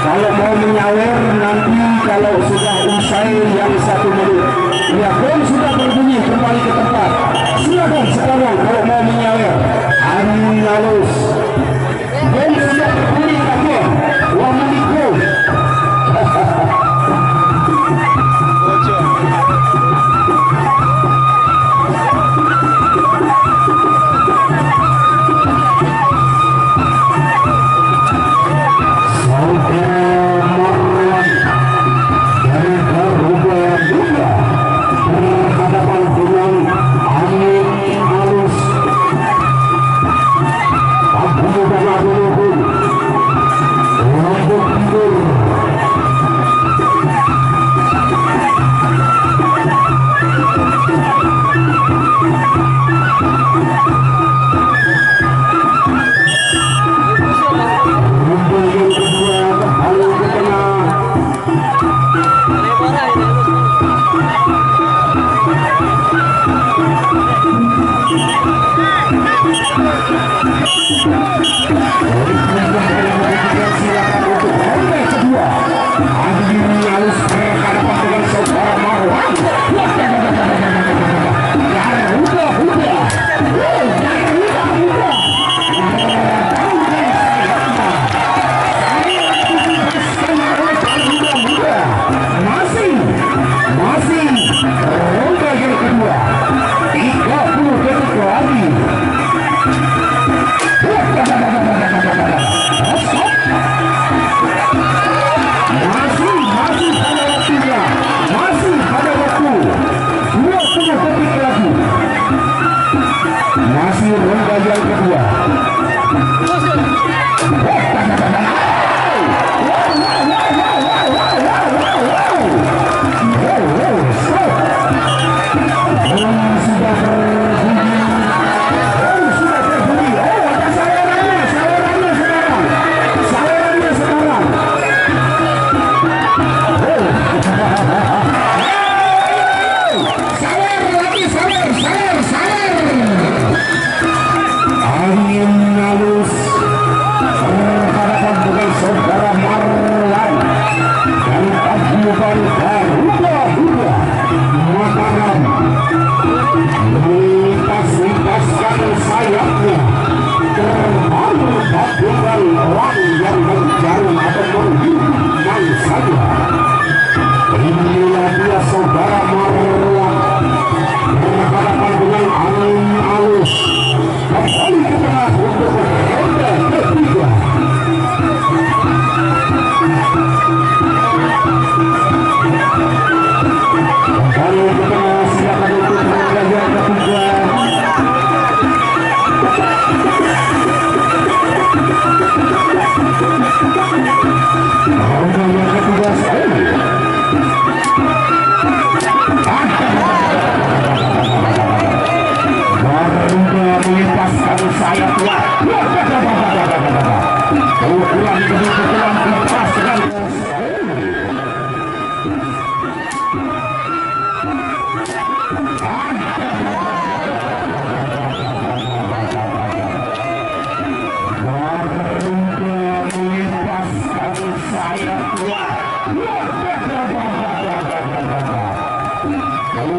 Kalau mau menyawer nanti, kalau sudah usai yang 1 menit, ya bom sudah berbunyi kembali ke tempat. Silakan sekarang kalau mau menyawer. Angin halus. Bom sudah berbunyi kakek. 2 menit bom. Satu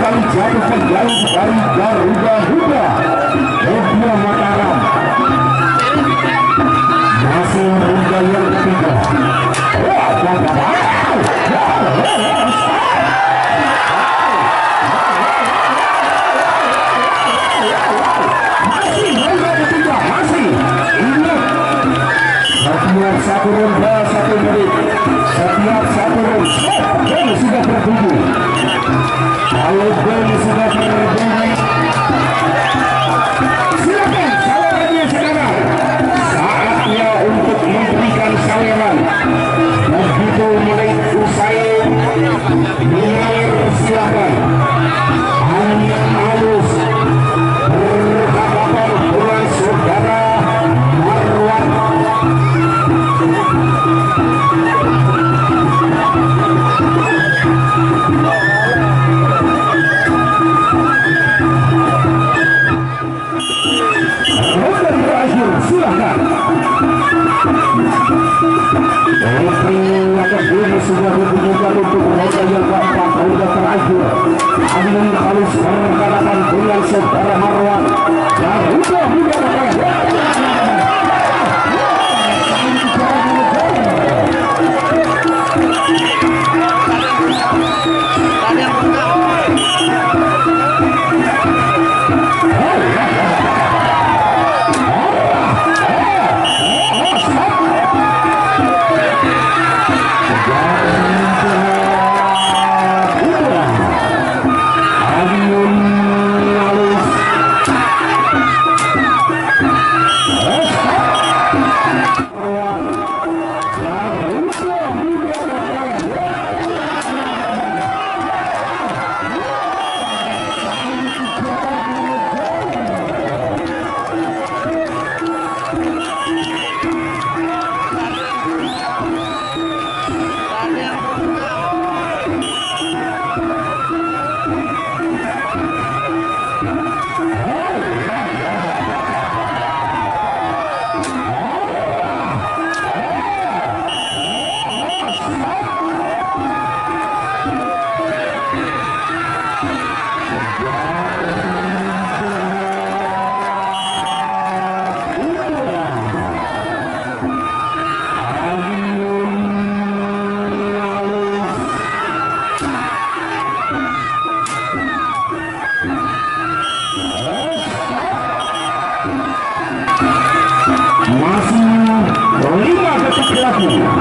kali jatuh penjauh dari Garuda Muda Evia Mataram. Masih Muda yang ketiga. Masih Muda ketiga, masih ingat setiap satu ronde 1 menit, setiap satu ronde dan sudah berbunyi. Kalau gol sudah berbunyi, silakan sawerannya sekarang. Saatnya untuk memberikan saweran. Begitu menit usai mengalir, silakan. Hanya halus berhadapan dengan saudara Marwan. Silahkan. Sudah dibunyikan untuk roda yang keempat, roda terakhir. Amin halus berhadapan dengan saudara Marwan. Garuda Muda masih 5 detik lagi.